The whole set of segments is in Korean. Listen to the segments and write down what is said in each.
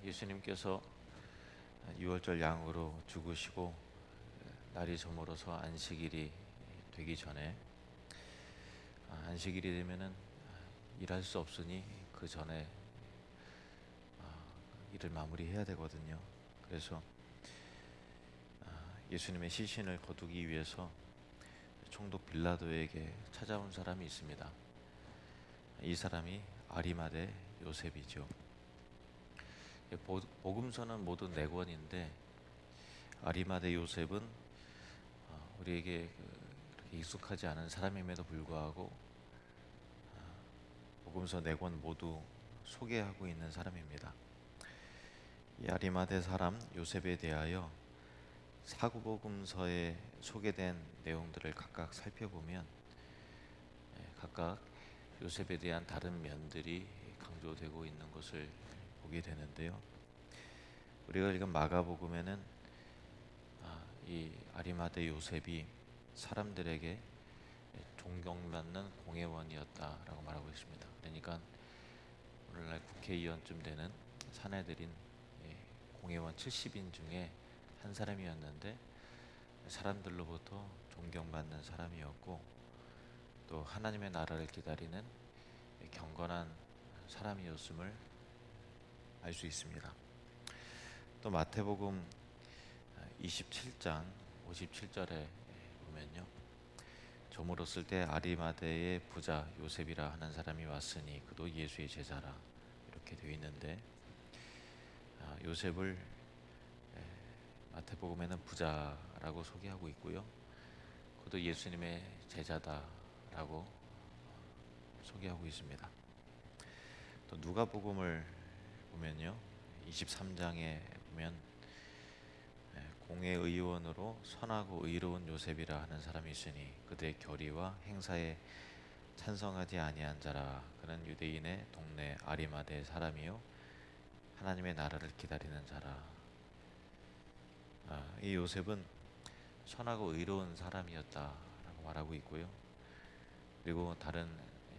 예수님께서 유월절 양으로 죽으시고 날이 저물어서 안식일이 되기 전에 안식일이 되면은 일할 수 없으니 그 전에 일을 마무리해야 되거든요. 그래서 예수님의 시신을 거두기 위해서 총독 빌라도에게 찾아온 사람이 있습니다. 이 사람이 아리마대 요셉이죠. 복음서는 모두 4권인데 아리마대 요셉은 우리에게 그렇게 익숙하지 않은 사람임에도 불구하고 복음서 4권 모두 소개하고 있는 사람입니다. 이 아리마대 사람 요셉에 대하여 사복음서에 소개된 내용들을 각각 살펴보면 각각 요셉에 대한 다른 면들이 강조되고 있는 것을 보게 되는데요. 우리가 읽은 마가복음에는 이 아리마대 요셉이 사람들에게 존경받는 공회원이었다라고 말하고 있습니다. 그러니까 오늘날 국회의원쯤 되는 사내들인 공회원 70인 중에 한 사람이었는데 사람들로부터 존경받는 사람이었고 또 하나님의 나라를 기다리는 경건한 사람이었음을 알 수 있습니다. 또 마태복음 27장 57절에 보면요, 저물었을 때 아리마대의 부자 요셉이라 하는 사람이 왔으니 그도 예수의 제자라 이렇게 되어 있는데 요셉을 마태복음에는 부자라고 소개하고 있고요, 그도 예수님의 제자다라고 소개하고 있습니다. 또 누가복음을 보면요, 23장에 보면 공회의원으로 선하고 의로운 요셉이라 하는 사람이 있으니 그들의 결의와 행사에 찬성하지 아니한 자라. 그는 유대인의 동네 아리마대 사람이요 하나님의 나라를 기다리는 자라. 이 요셉은 선하고 의로운 사람이었다라고 말하고 있고요, 그리고 다른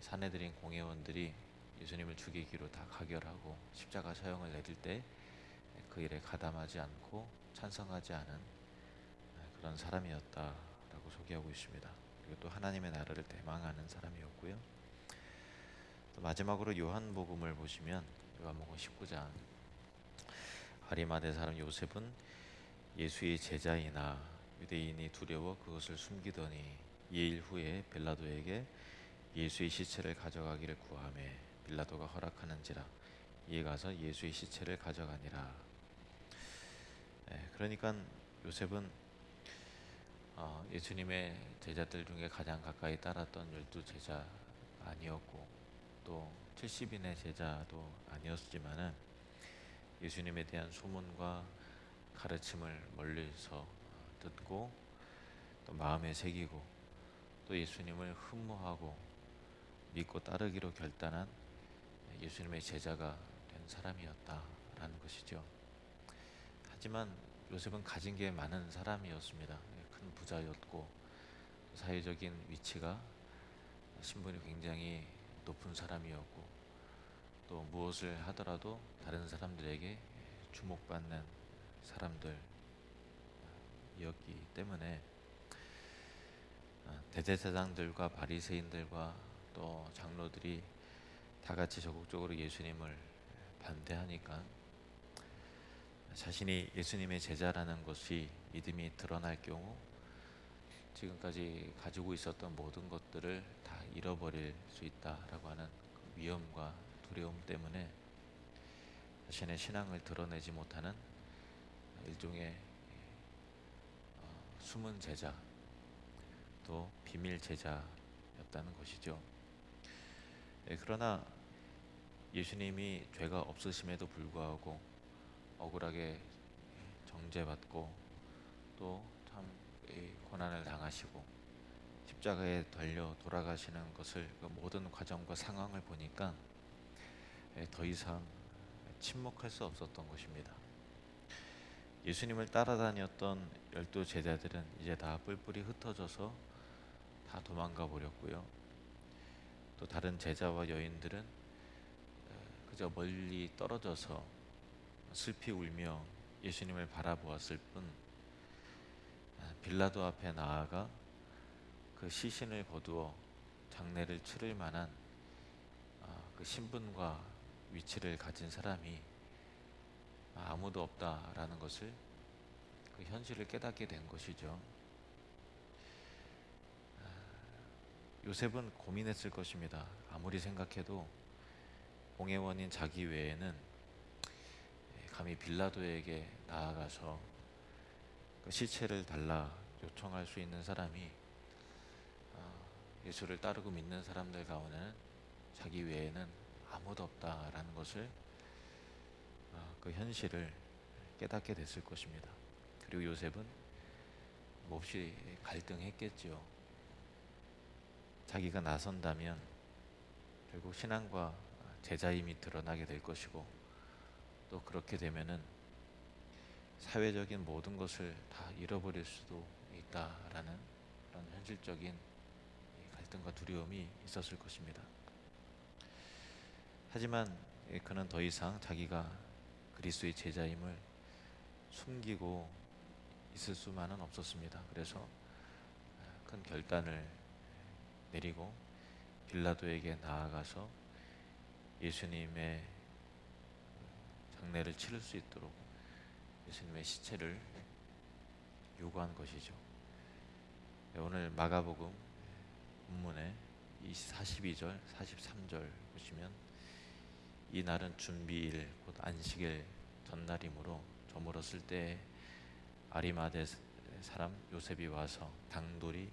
사내들인 공회원들이 예수님을 죽이기로 다 가결하고 십자가 사형을 내릴 때 그 일에 가담하지 않고 찬성하지 않은 그런 사람이었다라고 소개하고 있습니다. 그리고 또 하나님의 나라를 대망하는 사람이었고요. 또 마지막으로 요한복음을 보시면 요한복음 19장 아리마대 사람 요셉은 예수의 제자이나 유대인이 두려워 그것을 숨기더니 2일 후에 빌라도에게 예수의 시체를 가져가기를 구하매 빌라도가 허락하는지라 이에 가서 예수의 시체를 가져가니라. 그러니까 요셉은 예수님의 제자들 중에 가장 가까이 따랐던 12제자 아니었고 또 70인의 제자도 아니었지만은 예수님에 대한 소문과 가르침을 멀리서 듣고 또 마음에 새기고 또 예수님을 흠모하고 믿고 따르기로 결단한 예수님의 제자가 된 사람이었다라는 것이죠. 하지만 요셉은 가진 게 많은 사람이었습니다. 큰 부자였고 사회적인 위치가 신분이 굉장히 높은 사람이었고 또 무엇을 하더라도 다른 사람들에게 주목받는 사람들이었기 때문에 대제사장들과 바리새인들과 또 장로들이 다 같이 적극적으로 예수님을 반대하니까 자신이 예수님의 제자라는 것이 믿음이 드러날 경우 지금까지 가지고 있었던 모든 것들을 다 잃어버릴 수 있다라고 하는 그 위험과 두려움 때문에 자신의 신앙을 드러내지 못하는 일종의 숨은 제자 또 비밀 제자였다는 것이죠. 그러나 예수님이 죄가 없으심에도 불구하고 억울하게 정죄받고 또 참 고난을 당하시고 십자가에 달려 돌아가시는 것을 그 모든 과정과 상황을 보니까 더 이상 침묵할 수 없었던 것입니다. 예수님을 따라다녔던 12제자들은 이제 다 뿔뿔이 흩어져서 다 도망가 버렸고요, 또 다른 제자와 여인들은 그저 멀리 떨어져서 슬피 울며 예수님을 바라보았을 뿐 빌라도 앞에 나아가 그 시신을 거두어 장례를 치를 만한 그 신분과 위치를 가진 사람이 아무도 없다라는 것을, 그 현실을 깨닫게 된 것이죠. 요셉은 고민했을 것입니다. 아무리 생각해도 공회원인 자기 외에는 감히 빌라도에게 나아가서 그 시체를 달라 요청할 수 있는 사람이 예수를 따르고 믿는 사람들 가운데는 자기 외에는 아무도 없다라는 것을, 그 현실을 깨닫게 됐을 것입니다. 그리고 요셉은 몹시 갈등했겠지요. 자기가 나선다면 결국 신앙과 제자임이 드러나게 될 것이고, 또 그렇게 되면은 사회적인 모든 것을 다 잃어버릴 수도 있다라는 그런 현실적인 갈등과 두려움이 있었을 것입니다. 하지만 그는 더 이상 자기가 그리스도의 제자임을 숨기고 있을 수만은 없었습니다. 그래서 큰 결단을 내리고 빌라도에게 나아가서 예수님의 장례를 치를 수 있도록 예수님의 시체를 요구한 것이죠. 오늘 마가복음 본문에 42절, 43절 보시면, 이 날은 준비일 곧 안식일 전날이므로 저물었을 때 아리마대 사람 요셉이 와서 당돌이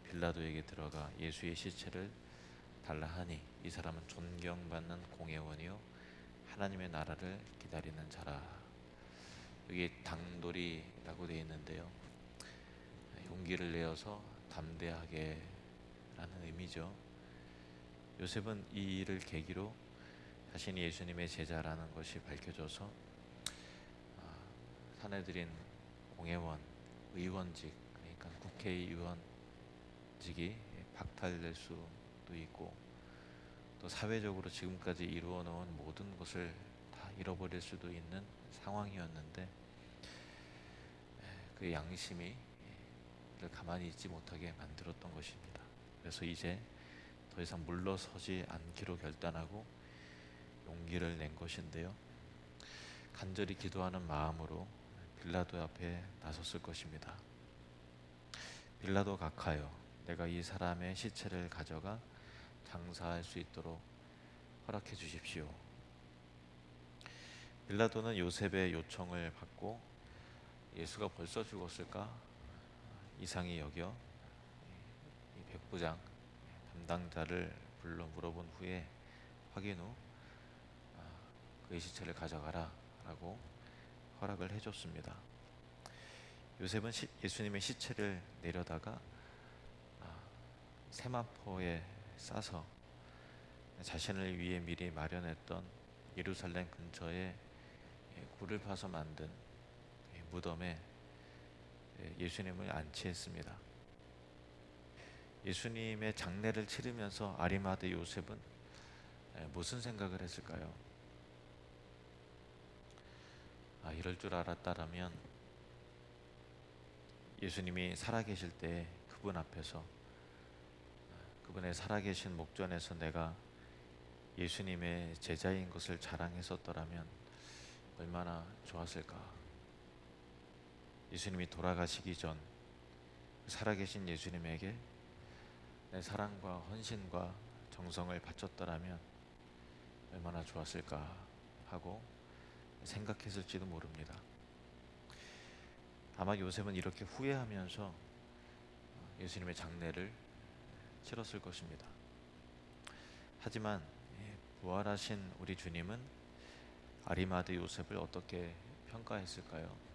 빌라도에게 들어가 예수의 시체를 달라 하니, 이 사람은 존경받는 공회원이요 하나님의 나라를 기다리는 자라. 여기 당돌이라고 되어 있는데요, 용기를 내어서 담대하게 라는 의미죠. 요셉은 이 일을 계기로 자신이 예수님의 제자라는 것이 밝혀져서 사내들인 공회원, 의원직, 그러니까 국회의원직이 박탈될 수도 있고, 또 사회적으로 지금까지 이루어 놓은 모든 것을 다 잃어버릴 수도 있는 상황이었는데, 그 양심이 를 가만히 있지 못하게 만들었던 것입니다. 그래서 이제 더 이상 물러서지 않기로 결단하고 용기를 낸 것인데요, 간절히 기도하는 마음으로 빌라도 앞에 나섰을 것입니다. 빌라도 각하여, 내가 이 사람의 시체를 가져가 장사할 수 있도록 허락해 주십시오. 빌라도는 요셉의 요청을 받고 예수가 벌써 죽었을까 이상히 여겨 이 백부장 담당자를 불러 물어본 후에 확인 후 그의 시체를 가져가라 라고 허락을 해줬습니다. 요셉은 예수님의 시체를 내려다가 세마포에 싸서 자신을 위해 미리 마련했던 예루살렘 근처에 굴을 파서 만든 무덤에 예수님을 안치했습니다. 예수님의 장례를 치르면서 아리마대 요셉은 무슨 생각을 했을까요? 이럴 줄 알았다라면 예수님이 살아계실 때 그분 앞에서, 그분의 살아계신 목전에서 내가 예수님의 제자인 것을 자랑했었더라면 얼마나 좋았을까. 예수님이 돌아가시기 전 살아계신 예수님에게 내 사랑과 헌신과 정성을 바쳤더라면 얼마나 좋았을까 하고 생각했을지도 모릅니다. 아마 요셉은 이렇게 후회하면서 예수님의 장례를 치렀을 것입니다. 하지만 부활하신 우리 주님은 아리마대 요셉을 어떻게 평가했을까요?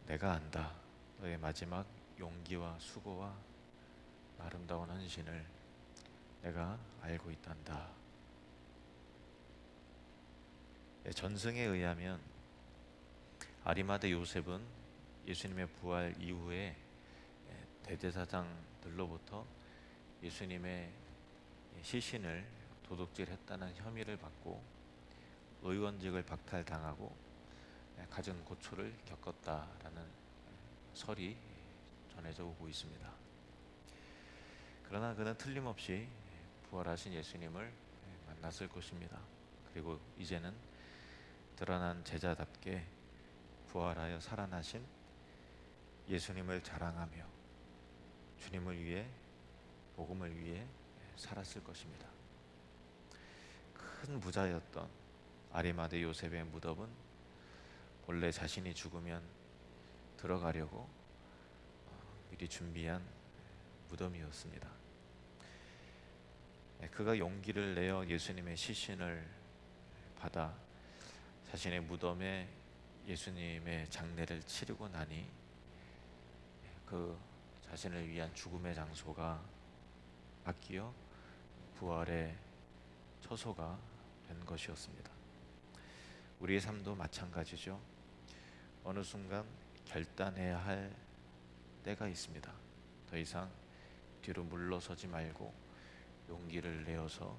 내가 안다. 너의 마지막 용기와 수고와 아름다운 헌신을 내가 알고 있단다. 전승에 의하면 아리마대 요셉은 예수님의 부활 이후에 대제사장들로부터 예수님의 시신을 도둑질했다는 혐의를 받고 의원직을 박탈당하고 갖은 고초를 겪었다라는 설이 전해져 오고 있습니다. 그러나 그는 틀림없이 부활하신 예수님을 만났을 것입니다. 그리고 이제는 드러난 제자답게 부활하여 살아나신 예수님을 자랑하며 주님을 위해, 복음을 위해 살았을 것입니다. 큰 부자였던 아리마대 요셉의 무덤은 본래 자신이 죽으면 들어가려고 미리 준비한 무덤이었습니다. 그가 용기를 내어 예수님의 시신을 받아 자신의 무덤에 예수님의 장례를 치르고 나니 그 자신을 위한 죽음의 장소가 바뀌어 부활의 처소가 된 것이었습니다. 우리의 삶도 마찬가지죠. 어느 순간 결단해야 할 때가 있습니다. 더 이상 뒤로 물러서지 말고 용기를 내어서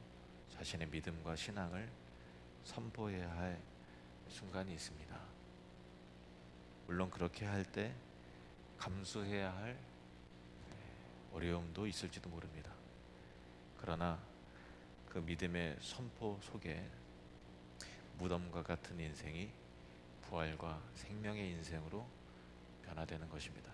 자신의 믿음과 신앙을 선포해야 할 순간이 있습니다. 물론 그렇게 할 때 감수해야 할 어려움도 있을지도 모릅니다. 그러나 그 믿음의 선포 속에 무덤과 같은 인생이 부활과 생명의 인생으로 변화되는 것입니다.